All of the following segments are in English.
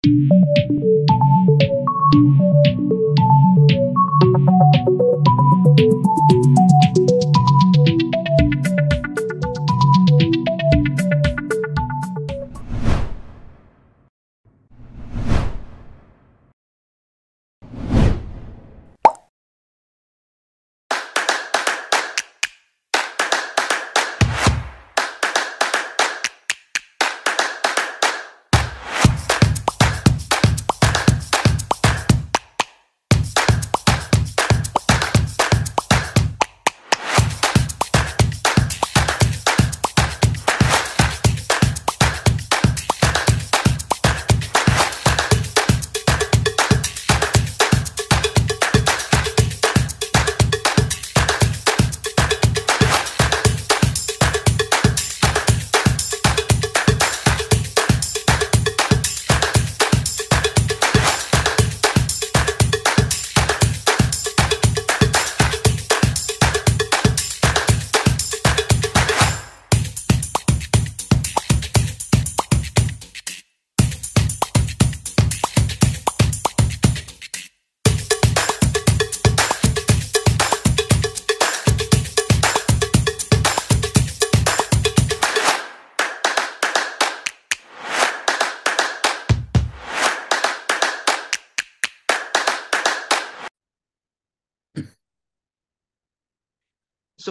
So,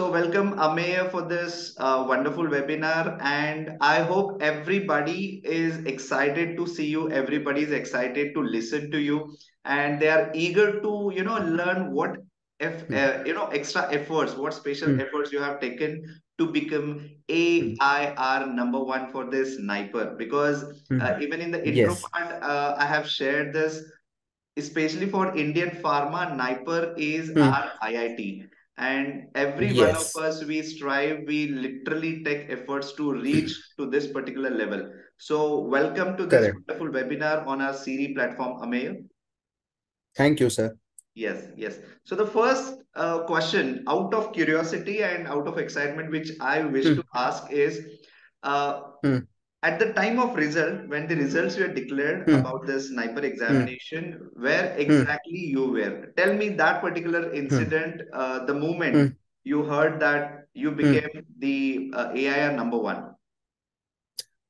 welcome Ameya for this wonderful webinar, and I hope everybody is excited to see you. Everybody is excited to listen to you, and they are eager to learn what if Hmm. extra efforts, what special Hmm. efforts you have taken to become Hmm. AIR number one for this sniper. Because Hmm. even in the intro Yes. part, I have shared this especially for Indian pharma, Nipur is Hmm. our IIT. And every one of Yes. us, we strive, we literally take efforts to reach to this particular level. So, welcome to this Correct. wonderful webinar on our Siri platform, Ameyo. Thank you, sir. Yes, yes. So, the first question, out of curiosity and out of excitement, which I wish to Hmm. ask is, uh, Hmm. at the time of result, when the results were declared Hmm. about the sniper Hmm. examination, where Hmm. exactly you were? Tell me that particular Hmm. incident, the moment Hmm. you heard that you Hmm. became the AIR number one.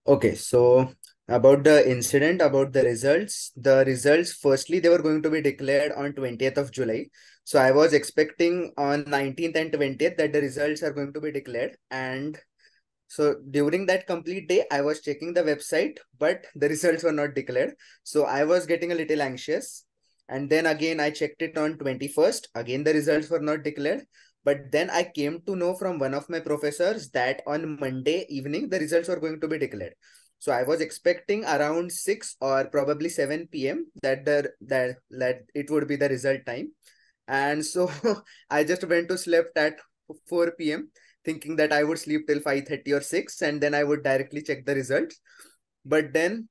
Okay, so about the incident, about the results, firstly, they were going to be declared on 20th of July. So I was expecting on 19th and 20th that the results are going to be declared. And so during that complete day, I was checking the website, but the results were not declared. So I was getting a little anxious. And then again, I checked it on 21st. Again, the results were not declared. But then I came to know from one of my professors that on Monday evening, the results were going to be declared. So I was expecting around 6 or probably 7 p.m. that it would be the result time. And so I just went to sleep at 4 p.m. thinking that I would sleep till 5:30 or 6 and then I would directly check the results. But then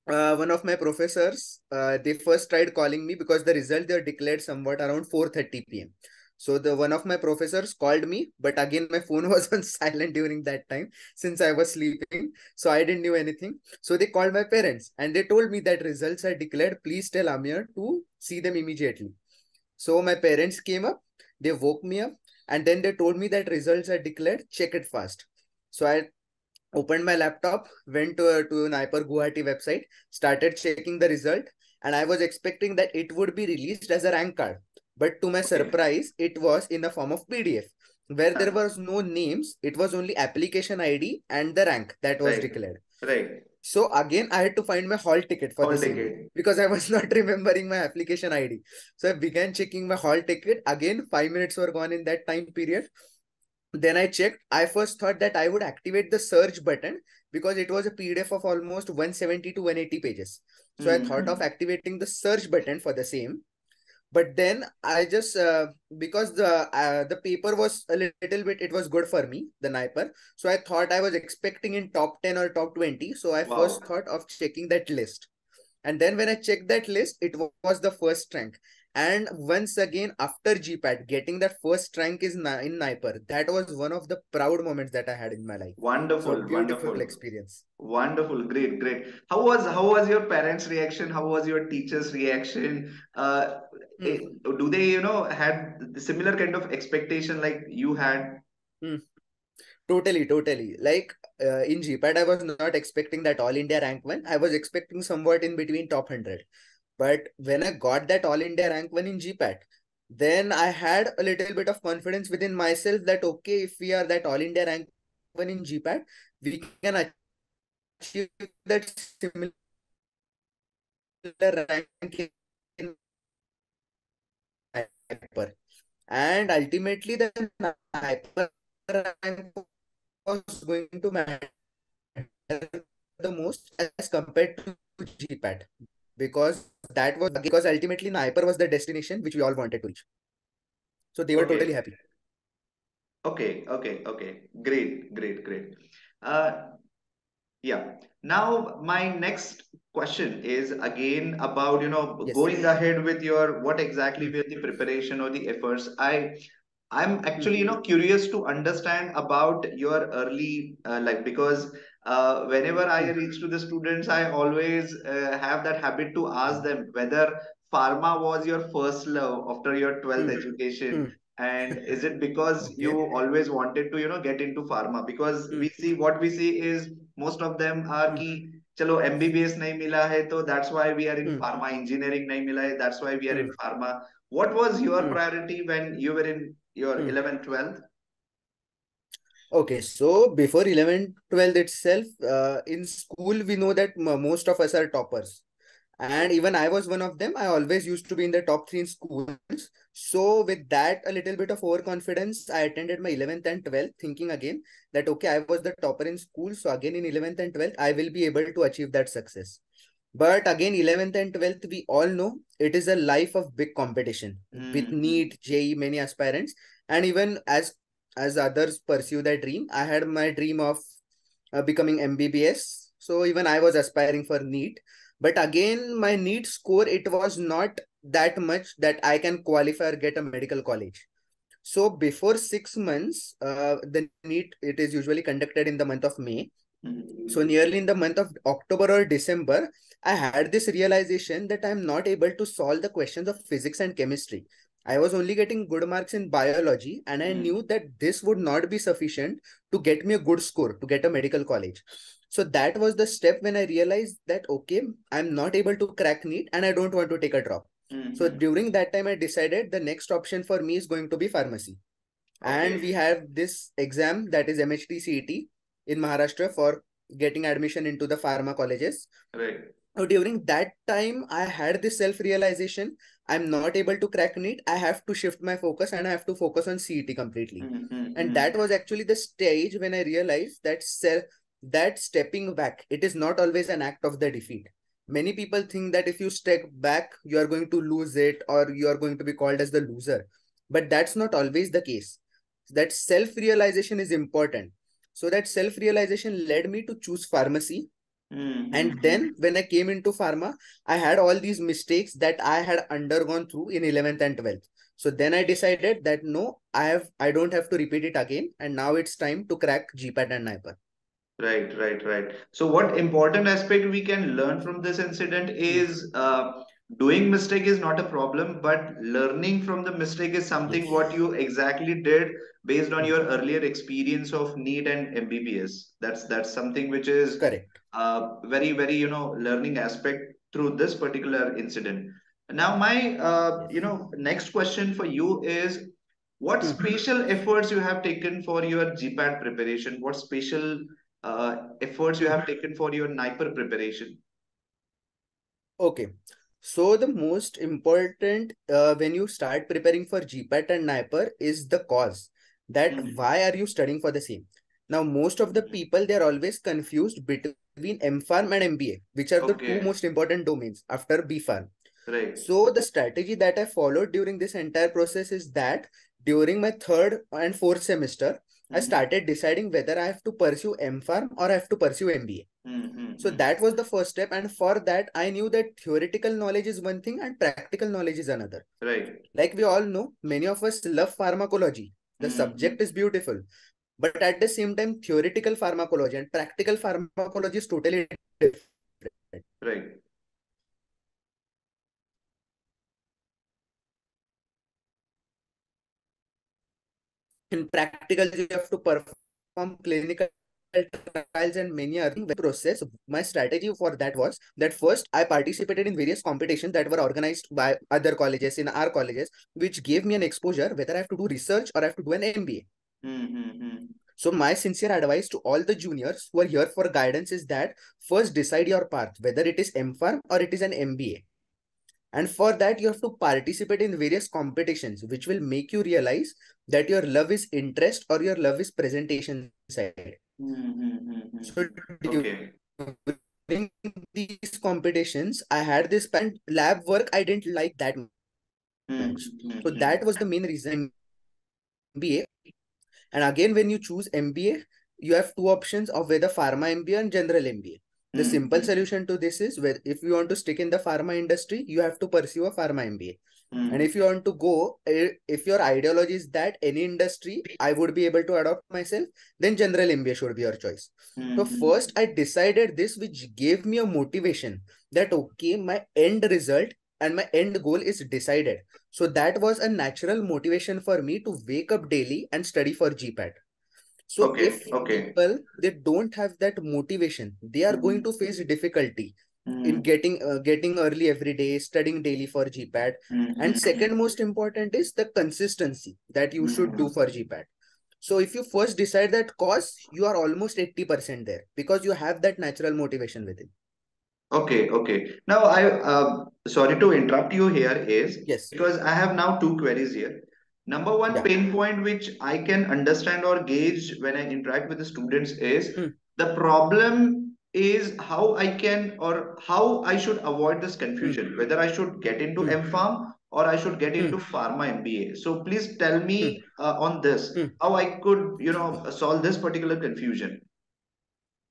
one of my professors, they first tried calling me because the result they were declared somewhat around 4:30 p.m. So the one of my professors called me, but again my phone was on silent during that time since I was sleeping, so I didn't know anything. So they called my parents and they told me that results are declared. Please tell Amir to see them immediately. So my parents came up, they woke me up, and then they told me that results are declared. Check it fast. So I opened my laptop, went to Naipur Guwahati website, started checking the result, and I was expecting that it would be released as a rank card. But to my Okay. surprise, it was in the form of PDF, where there was no names. It was only application ID and the rank that was Right, declared. right. So again, I had to find my hall ticket for the Hall same ticket. because I was not remembering my application ID. So I began checking my hall ticket. Again, 5 minutes were gone in that time period. Then I checked. I first thought that I would activate the search button because it was a PDF of almost 170 to 180 pages. So I thought of Hmm. activating the search button for the same. But then I just because the paper was a little bit, it was good for me, the Naiper. So I thought I was expecting in top 10 or top 20. So I first Wow. thought of checking that list. And then when I checked that list, it was the first rank. And once again, after GPAT, getting that first rank is in Naiper. That was one of the proud moments that I had in my life. So Wonderful, beautiful wonderful. experience. Wonderful, great, great. How was your parents' reaction? How was your teachers' reaction? Hmm, Do they, had the similar kind of expectation like you had? hmm. Totally, totally. Like in GPAT, I was not expecting that All India rank one. I was expecting somewhat in between top 100. But when I got that All India rank one in GPAT, then I had a little bit of confidence within myself that okay, if we are that All India rank one in GPAT, we can achieve that similar rank in Hyper. And ultimately, the Hyper rank was going to matter the most as compared to GPAT, because that was because ultimately Hyper was the destination which we all wanted to reach. So they were totally Okay, happy. okay, okay, okay. Great, great, great. Uh, Yeah. Now, my next question is again about, Yes. going ahead with your what exactly Hmm, were the preparation or the efforts. I'm hmm, actually, curious to understand about your early, like, because whenever I hmm, reach to the students, I always have that habit to ask them whether pharma was your first love after your 12th hmm, education. hmm. And is it because you Okay. always wanted to, get into pharma? Because Hmm, what we see is most of them are hmm, कि चलो MBBS नहीं मिला है तो that's why we are in hmm, pharma, engineering नहीं मिला है that's why we are hmm, in pharma. What was your hmm, priority when you were in your hmm. 11th, 12th? Okay, so before 11, 12 itself, in school, we know that most of us are toppers. And even I was one of them. I always used to be in the top three in schools. So with that, a little bit of overconfidence, I attended my 11th and 12th, thinking again that, okay, I was the topper in school. So again, in 11th and 12th, I will be able to achieve that success. But again, 11th and 12th, we all know it is a life of big competition with Hmm. NEET, JEE, many aspirants. And even as others pursue their dream, I had my dream of becoming MBBS. So even I was aspiring for NEET. But again, my NEET score, it was not that much that I can qualify or get a medical college. So before 6 months, the NEET, it is usually conducted in the month of May. So Hmm. nearly in the month of October or December, I had this realization that I'm not able to solve the questions of physics and chemistry. I was only getting good marks in biology, and I knew Hmm. that this would not be sufficient to get me a good score to get a medical college. So that was the step when I realized that okay, I'm not able to crack NEET and I don't want to take a drop. So Hmm. during that time, I decided the next option for me is going to be pharmacy. And we Okay. have this exam that is MHT in Maharashtra for getting admission into the pharma colleges. Right. So during that time, I had this self realization I'm not able to crack NEET. I have to shift my focus and I have to focus on CET completely. Hmm. Hmm. And Hmm. that was actually the stage when I realized that that stepping back, it is not always an act of the defeat. Many people think that if you step back, you are going to lose it or you are going to be called as the loser. But that's not always the case. That self realization is important. So that self realization led me to choose pharmacy. Hmm. Hmm. And Hmm. then when I came into pharma, I had all these mistakes that I had undergone through in 11th and 12th. So then I decided that no, I don't have to repeat it again. And now it's time to crack GPAT and NIPER. Right, right, right. So, what important aspect we can learn from this incident Hmm. is doing mistake is not a problem, but learning from the mistake is something what Yes. you exactly did based on Hmm. your earlier experience of NEET and MBBS. That's something which is Correct. very, very, learning aspect through this particular incident. Now, my, Yes. next question for you is what Hmm. special efforts you have taken for your GPAT preparation? What special efforts you Hmm. have taken for your NIPER preparation? Okay. So the most important when you start preparing for GPAT and NIPER is the cause. That Mhm. why are you studying for the same? Now, most of the people, they're always confused between M-Pharm and MBA, which are the two Okay, most important domains after B-Pharm. right. So the strategy that I followed during this entire process is that during my third and fourth semester, I started deciding whether I have to pursue M.Pharm or I have to pursue MBA. So that was the first step. And for that, I knew that theoretical knowledge is one thing and practical knowledge is another. Right. Like we all know, many of us love pharmacology. The subject is beautiful. But at the same time, theoretical pharmacology and practical pharmacology is totally different. Right. In practical, you have to perform clinical trials and many other process. My strategy for that was that first I participated in various competitions that were organized by other colleges in our colleges, which gave me an exposure whether I have to do research or I have to do an MBA. So my sincere advice to all the juniors who are here for guidance is that first decide your path, whether it is M.Pharm or it is an MBA. And for that, you have to participate in various competitions, which will make you realize that your love is interest or your love is presentation side. So Okay. during these competitions, I had this and lab work I didn't like that much. So that was the main reason MBA. And again, when you choose MBA, you have two options of whether pharma MBA and general MBA. The simple solution to this is where if you want to stick in the pharma industry, you have to pursue a pharma MBA. And if you want to go, if your ideology is that any industry I would be able to adopt myself, then general MBA should be your choice. So first I decided this, which gave me a motivation that, okay, my end result and my end goal is decided. So that was a natural motivation for me to wake up daily and study for GPAT. So Okay. if Okay. people they don't have that motivation, they are going to face difficulty in getting early every day, studying daily for GPAT. And second most important is the consistency that you should do for GPAT. So if you first decide that cause, you are almost 80% there because you have that natural motivation within. Okay, okay. Now sorry to interrupt you here is Yes. because I have now two queries here. Number one Yeah. pain point which I can understand or gauge when I interact with the students is Hmm. the problem is how I can or how I should avoid this Hmm. confusion, whether I should get into Hmm. M-Pharm or I should get Hmm. into Pharma MBA. So please tell Hmm. me on this, Hmm. how I could, solve this particular confusion.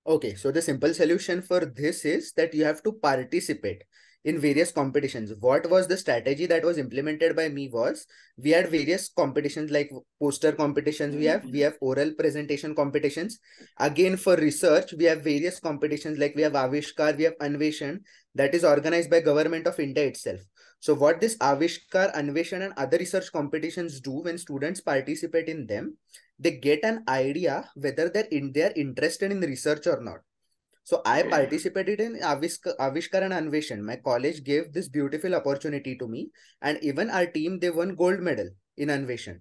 Okay, so the simple solution for this is that you have to participate in various competitions. What was the strategy that was implemented by me was we had various competitions like poster competitions, we have oral presentation competitions. Again, for research, we have various competitions like we have Avishkar, we have Anveshan that is organized by Government of India itself. So what this Avishkar, Anveshan and other research competitions do when students participate in them, they get an idea whether they're interested in research or not. So I Okay. participated in Avishkar and Anveshan. My college gave this beautiful opportunity to me, and even our team they won gold medal in Anveshan.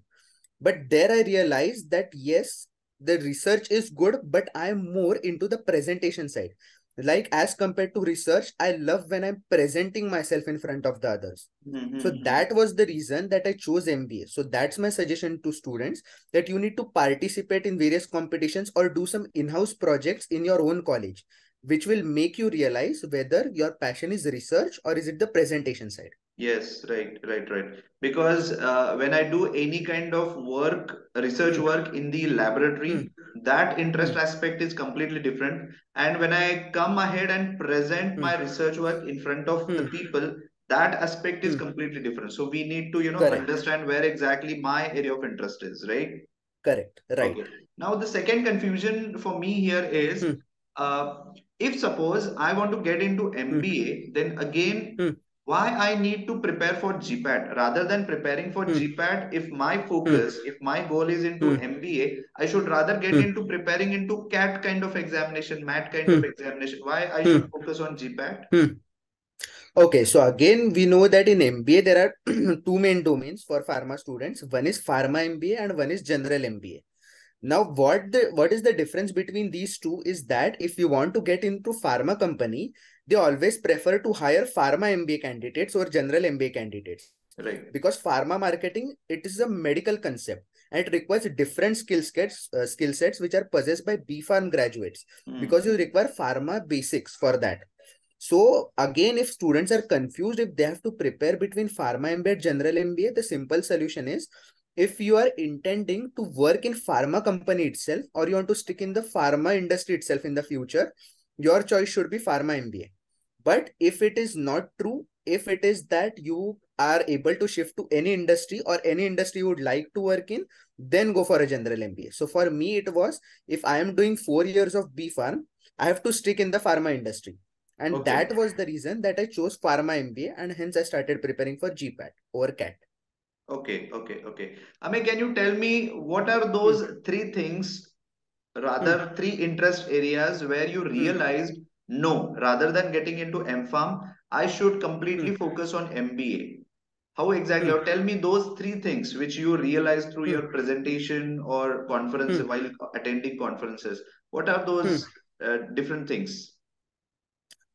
But there I realized that yes, the research is good, but I'm more into the presentation side. Like as compared to research, I love when I'm presenting myself in front of the others. So that was the reason that I chose MBA. So that's my suggestion to students that you need to participate in various competitions or do some in-house projects in your own college, which will make you realize whether your passion is research or is it the presentation side. Yes, right, right, right. Because when I do any kind of work, research Hmm, work in the hmm, laboratory, that interest hmm, aspect is completely different. And when I come ahead and present hmm, my research work in front of the hmm, people, that aspect is hmm. completely different. So we need to, Correct, understand where exactly my area of interest is, right? correct, Okay. right. Now, the second confusion for me here is Hmm, uh, if suppose I want to get into hmm, MBA, then again, hmm, why I need to prepare for GPAT rather than preparing for hmm, GPAT? If my hmm, focus, if my goal is into hmm, MBA, I should rather get hmm, into preparing into CAT kind of examination, MAT kind hmm, of examination. Why I hmm, should focus on GPAT? hmm. Okay, so again, we know that in MBA there are two main domains for pharma students. One is pharma MBA and one is general MBA. Now, what is the difference between these two is that if you want to get into pharma company, they always prefer to hire pharma MBA candidates or general MBA candidates Right. because pharma marketing it is a medical concept and it requires different skill sets which are possessed by B Pharm graduates because you Hmm. require pharma basics for that. So again, if students are confused if they have to prepare between pharma MBA and general MBA, the simple solution is if you are intending to work in pharma company itself, or you want to stick in the pharma industry itself in the future, your choice should be pharma MBA. But if it is not true, if it is that you are able to shift to any industry or any industry you would like to work in, then go for a general MBA. So for me, it was, if I am doing 4 years of B Farm, I have to stick in the pharma industry. And Okay. that was the reason that I chose pharma MBA, and hence I started preparing for GPAT over CAT. Okay, okay, okay. Ame, can you tell me what are Hmm, those three things, hmm, rather three interest areas where you hmm, realized, no, rather than getting into M-Farm, I should hmm, completely focus on MBA. How exactly? hmm, Or tell me those three things which you realized through hmm, your presentation or conference hmm, while attending conferences. What are hmm. those different things?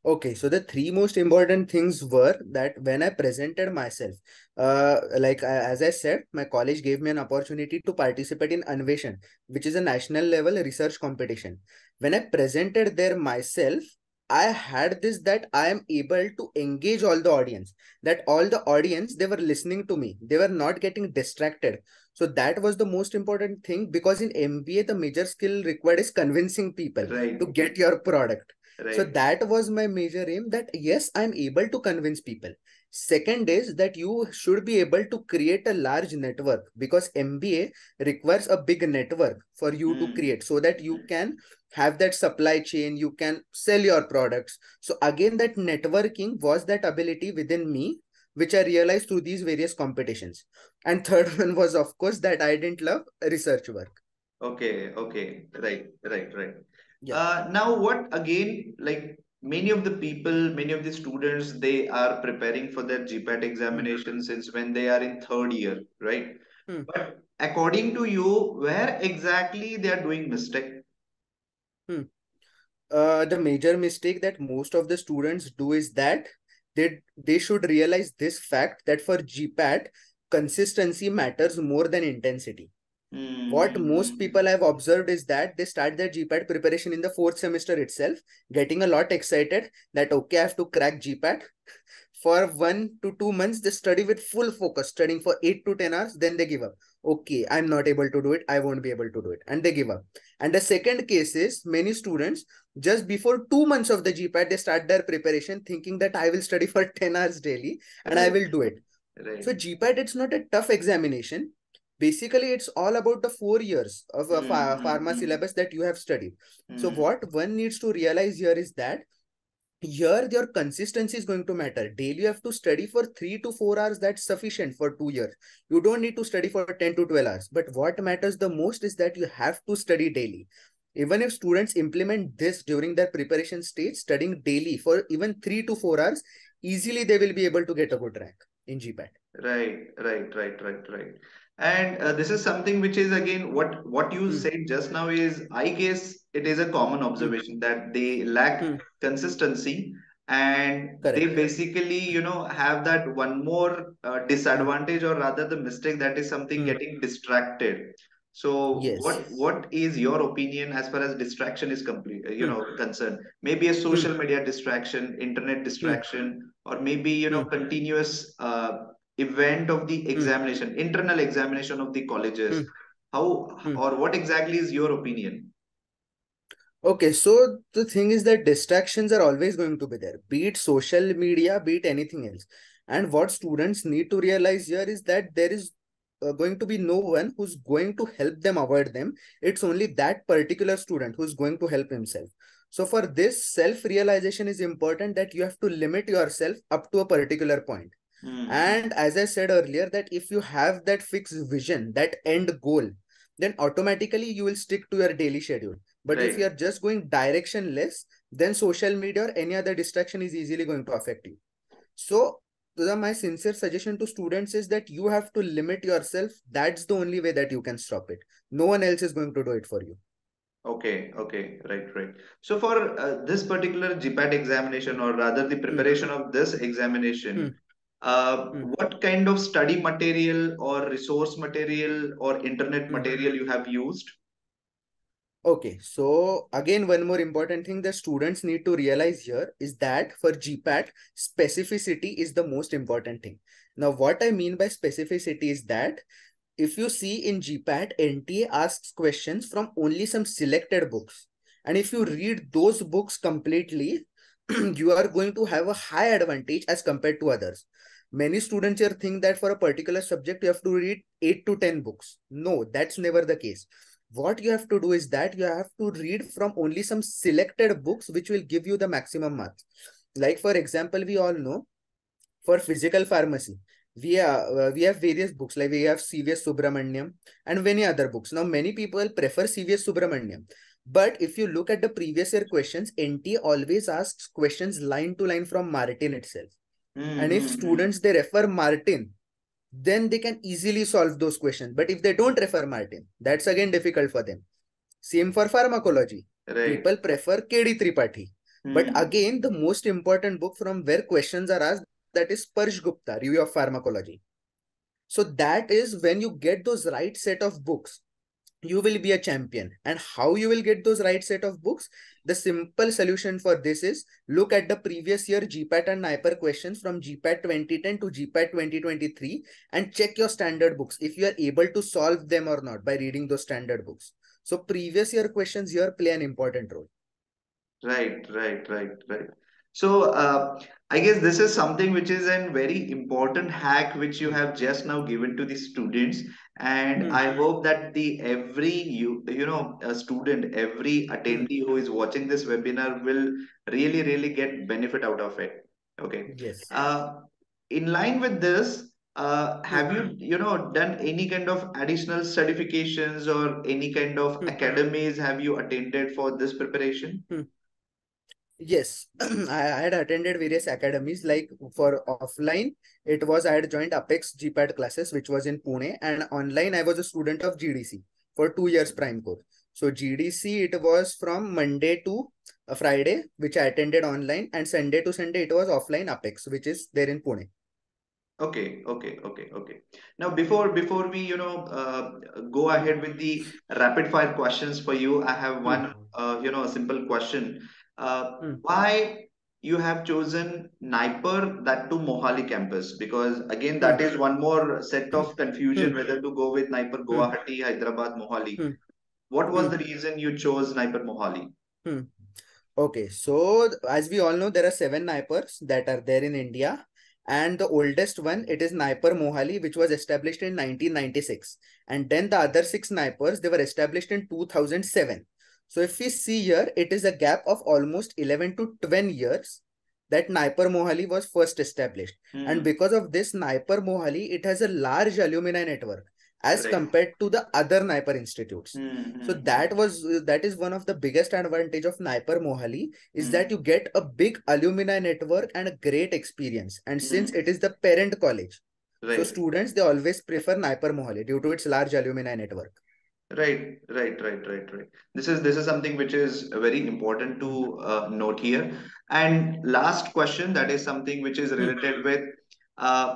Okay, so the three most important things were that when I presented myself, as I said, my college gave me an opportunity to participate in Anveshan, which is a national level research competition. When I presented there myself, I had this, that I am able to engage all the audience, that all the audience, they were listening to me, they were not getting distracted. So that was the most important thing, because in MBA, the major skill required is convincing people Right, to get your product. So right. that was my major aim, that yes, I'm able to convince people. Second is that you should be able to create a large network, because MBA requires a big network for you to Hmm. create, so that you can have that supply chain, you can sell your products. So again, that networking was that ability within me, which I realized through these various competitions. And third one was, of course, that I didn't love research work. Okay, okay, right, right, right. Yeah. Now, what again, like many of the people, many of the students, they are preparing for their GPAT Hmm. examination since when they are in third year, right? Hmm. But according to you, where exactly they are doing mistake? Hmm. The major mistake that most of the students do is that they should realize this fact, that for GPAT, consistency matters more than intensity. What most Hmm. people have observed is that they start their GPAT preparation in the fourth semester itself, getting a lot excited that okay, I have to crack GPAT. For 1 to 2 months, they study with full focus, studying for 8 to 10 hours, then they give up. Okay, I'm not able to do it, I won't be able to do it, and they give up. And the second case is, many students, just before 2 months of the GPAT, they start their preparation thinking that I will study for 10 hours daily and I Right, will do it. right. So GPAT, it's not a tough examination. Basically, it's all about the 4 years of a Hmm, hmm, pharma hmm, syllabus that you have studied. So hmm. what one needs to realize here is that here your consistency is going to matter. Daily you have to study for 3 to 4 hours. That's sufficient for 2 years. You don't need to study for 10 to 12 hours. But what matters the most is that you have to study daily. Even if students implement this during their preparation stage, studying daily for even 3 to 4 hours, easily they will be able to get a good rank in GPAT. Right, right, right, right, right. And this is something which is again what you Hmm, said just now is, I guess it is a common hmm, observation that they lack hmm. consistency, and they Correct. basically have that one more Hmm, disadvantage, or rather the mistake, that is something hmm. getting distracted. So Yes. what is your opinion as far as distraction is complete Hmm, concerned? Maybe a hmm, social media distraction, internet hmm, distraction, or maybe hmm, continuous event of the hmm, examination, internal examination of the colleges. hmm, How hmm. or what exactly is your opinion? Okay, so the thing is that distractions are always going to be there, be it social media, be it anything else. And what students need to realize here is that there is going to be no one who's going to help them avoid them. It's only that particular student who's going to help himself. So for this, self-realization is important, that you have to limit yourself up to a particular point. Hmm. And as I said earlier, that if you have that fixed vision, that end goal, then automatically you will stick to your daily schedule. But if you Right. are just going directionless, then social media or any other distraction is easily going to affect you. So, my sincere suggestion to students is that you have to limit yourself. That's the only way that you can stop it. No one else is going to do it for you. Okay, okay, right, right. So for this particular GPAT examination, or rather the Hmm, preparation of this hmm, examination, hmm, what kind of study material or resource material or internet hmm. material you have used? Okay, so again, one more important thing that students need to realize here is that for GPAT, specificity is the most important thing. Now, what I mean by specificity is that if you see in GPAT, NTA asks questions from only some selected books. And if you read those books completely, you are going to have a high advantage as compared to others. Many students here think that for a particular subject, you have to read 8 to 10 books. No, that's never the case. What you have to do is that you have to read from only some selected books, which will give you the maximum marks. Like, for example, we all know for physical pharmacy, we have various books, like we have CVS Subramaniam and many other books. Now, many people prefer CVS Subramaniam. But if you look at the previous year questions, NT always asks questions line to line from Martin itself. And if Mm-hmm. students they refer Martin, then they can easily solve those questions. But if they don't refer Martin, that's again difficult for them. Same for pharmacology. Right. People prefer KD Tripathi. But Hmm. again, the most important book from where questions are asked, that is Parsh Gupta, Review of Pharmacology. So that is when you get those right set of books, you will be a champion. And how you will get those right set of books? The simple solution for this is look at the previous year GPAT and NIPER questions from GPAT 2010 to GPAT 2023 and check your standard books if you are able to solve them or not by reading those standard books. So previous year questions here play an important role. Right, right, right, right. So, I guess this is something which is a very important hack which you Hmm. have just now given to the students, and Hmm. I hope that the every a student, every Hmm. attendee who is watching this webinar will really, really get benefit out of it. Okay. Yes. Uh, in line with this, Hmm. have you done any kind of additional certifications or any kind of Hmm. academies have you attended for this preparation? Hmm. Yes, I had attended various academies. Like for offline, it was I had joined Apex GPAT classes, which was in Pune, and online I was a student of GDC for 2 years prime course. So GDC it was from Monday to Friday, which I attended online, and Sunday to Sunday it was offline Apex, which is there in Pune. Okay, okay, okay, okay. Now, before we go Hmm. ahead with the rapid fire questions for you, I have Hmm. one a simple question. Hmm. Why you have chosen Nipur that to Mohali campus? Because again, Hmm. that is one more set Hmm. of confusion Hmm. whether to go with Nipur Hmm. Guwahati, Hyderabad, Mohali. Hmm. What was Hmm. the reason you chose Nipur Mohali? Hmm. Okay, so as we all know, there are seven Naipers that are there in India, and the oldest one it is Naipur Mohali, which was established in 1996, and then the other six Naipers they were established in 2007. So if we see here, it is a gap of almost 11 to 12 years that Naipur Mohali was first established, and Hmm. because of this Naipur Mohali, it has a large alumni network as Right. compared to the other Naipur institutes. Hmm. So Hmm. Hmm. that is one of the biggest advantage of Naipur Mohali is that Hmm. you get a big alumni network and a great experience. And since Hmm. it is the parent college, so Right. students they always prefer Naipur Mohali due to its large alumni network. Right, right, right, right, right. This is something which is very important Hmm. to note here. And last question, that is something which is Hmm. related with uh,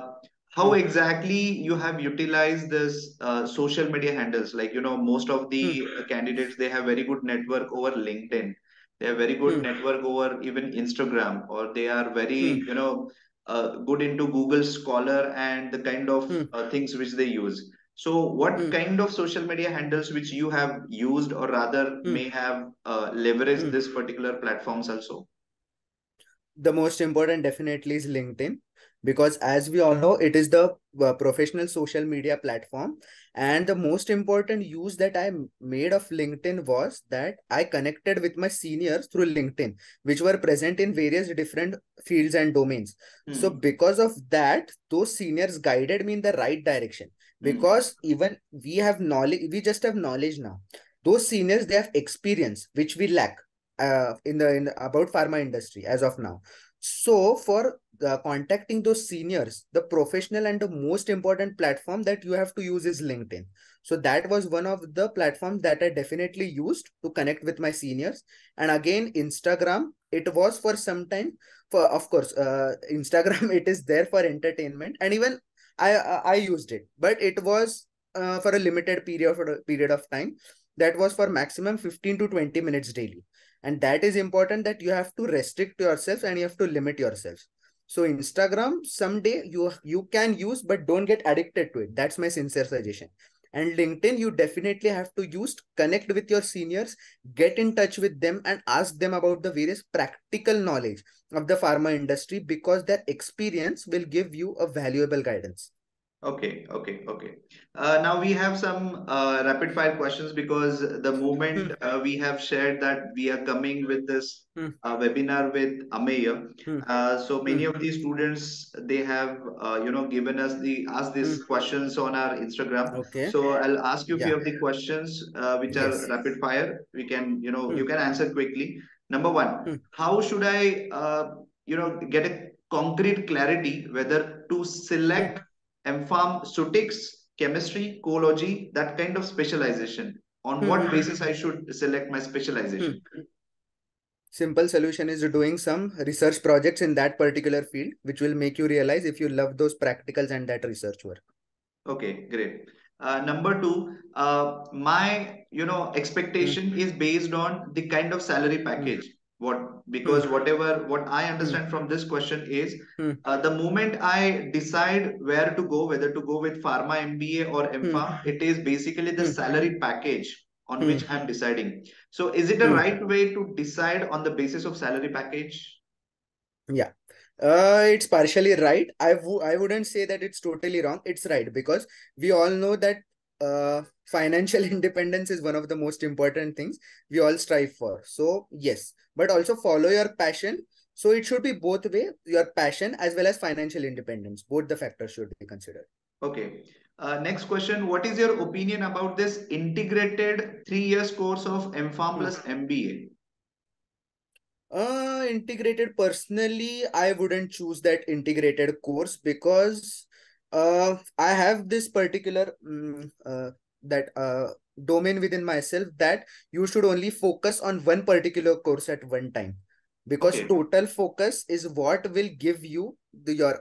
how Hmm. exactly you have utilized this social media handles. Like, most of Hmm. the candidates, they have very good network over LinkedIn. They have very good Hmm. network over even Instagram, or they are very, Hmm. good into Google Scholar and the kind of Hmm. things which they use. So, what Hmm. kind of social media handles which you have used, or rather Hmm. may have leveraged Hmm. this particular platforms also? The most important definitely is LinkedIn, because as we all know it is the professional social media platform, and the most important use that made of LinkedIn was that I connected with my seniors through LinkedIn, which were present in various different fields and domains. So Hmm. because of that, those seniors guided me in the right direction, Hmm. because even we have knowledge, we just have knowledge now. Those seniors they have experience which we lack in the about pharma industry as of now. So for contacting those seniors, the professional and the most important platform that you have to use is LinkedIn. So that was one of the platforms that I definitely used to connect with my seniors. And again, Instagram, it was for some time. For of course, Instagram it is there for entertainment, and even I used it, but it was for a limited period of time. That was for maximum 15 to 20 minutes daily, and that is important that you have to restrict yourself and you have to limit yourself. So Instagram someday you can use, but don't get addicted to it. That's my sincere suggestion. And LinkedIn, you definitely have to use, connect with your seniors, get in touch with them and ask them about the various practical knowledge of the pharma industry, because their experience will give you a valuable guidance. Okay, okay, okay. Now we have some rapid fire questions because the moment Hmm, we have shared that we are coming with this hmm, webinar with Ameya, hmm, so hmm. many of these students they have given us the asked Hmm. these questions on our Instagram. Okay. So I'll ask you a few Yeah. of the questions which are Yes. rapid fire. We can Hmm. you can answer quickly. Number one, Hmm. how should I get a concrete clarity whether to Hmm. select pharmaceutics, chemistry, coology, that kind of specialization. On Hmm. what Hmm. Hmm. basis I should select my Hmm. specialization? Simple solution is doing some research projects in that particular field, which will make you realize if you love those practicals and that research work. Okay, great. Number two, my Hmm. expectation is based on the kind of salary Hmm. package. What Hmm. Because whatever what I Hmm. understand from this question is Hmm. the moment I decide where to go, whether to go with pharma MBA or Hmm. MPharm, it is basically the Hmm. salary package on Hmm. which I'm deciding. So is it a Hmm. right way to decide on the basis of salary package? Yeah. It's partially right. I wouldn't say that it's totally wrong. It's right because we all know that financial independence is one of the most important things we all strive for. So yes, but also follow your passion. So it should be both way, your passion as well as financial independence. Both the factors should be considered. Okay. Next question. What is your opinion about this integrated 3 years course of MPharm Hmm. plus MBA? Integrated personally, I wouldn't choose that integrated course because I have this particular that domain within myself that you should only focus on one particular course at one time, because Okay, total focus is what will give you your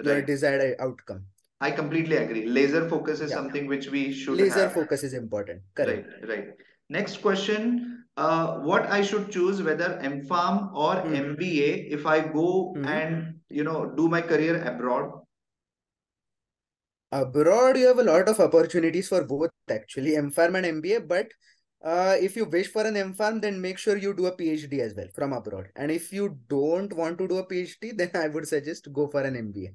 right. desired outcome. I completely agree. Laser focus is Yeah, something which we should laser have. focus is important. Correct. Right, right. Next question. What I should choose, whether MPharm or Hmm. MBA, if I go Hmm. and do my career abroad? Abroad, you have a lot of opportunities for both actually, M-Pharm and MBA. But if you wish for an M-Pharm, then make sure you do a PhD as well from abroad. And if you don't want to do a PhD, then I would suggest go for an MBA.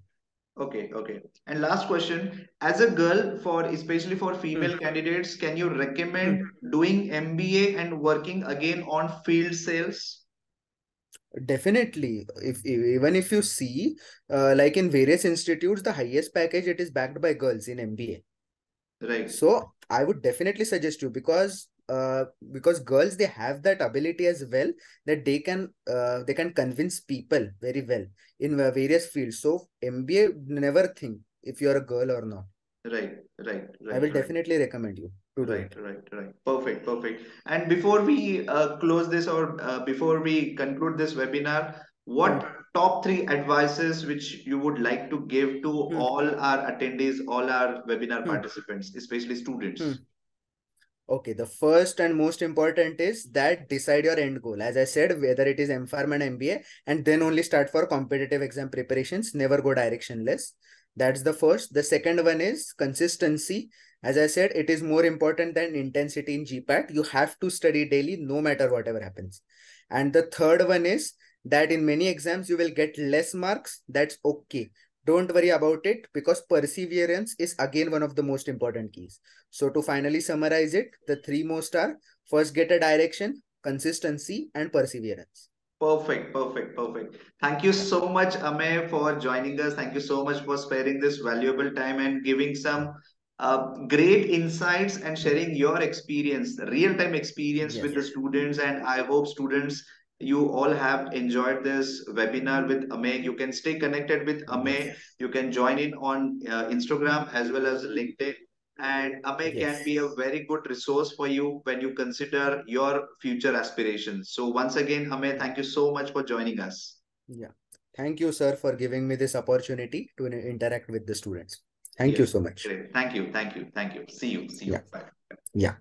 Okay, okay. And last question. As a girl, for especially for Hmm. female candidates, can you Hmm. recommend doing MBA and working again on field sales? Definitely. If even if you see, like in various institutes, the highest package it is backed by girls in MBA. Right, So I would definitely suggest you because girls they have that ability as well that they can convince people very well in various fields. So MBA never think if you are a girl or not. right, right, I right, will right. definitely recommend you to do Right, it. right, right. Perfect, perfect. And before we close this or before we conclude this webinar, Hmm, what top three advices which you would like to give to hmm, all our attendees, all our webinar hmm, participants, especially hmm. students? Okay, the first and most important is that decide your end goal. As I said, whether it is M-Pharm and MBA, and then only start for competitive exam preparations. Never go directionless. That's the first. The second one is consistency. As I said, it is more important than intensity in GPAT. You have to study daily, no matter whatever happens. And the third one is that in many exams you will get less marks. That's okay. Don't worry about it because perseverance is again one of the most important keys. So to finally summarize it, the three most are: first get a direction, consistency, and perseverance. Perfect, perfect, perfect. Thank you Yeah. so much, Amey, for joining us. Thank you so much for sparing this valuable time and giving some great insights and Hmm. sharing your experience, real-time experience with Yes. the students. And I hope students, you all have enjoyed this webinar with Amey. You can stay connected with Yes. Amey. You can join in on Instagram as well as LinkedIn. And Amey can Yes. be a very good resource for you when you consider your future aspirations. So once again, Amey, Yeah. thank you so much for joining us. Yeah. Thank you, sir, for giving me this opportunity to interact with the students. Thank you Yes, so much. great. Thank you, thank you, thank you. See you, see Yeah. you. Bye. Yeah.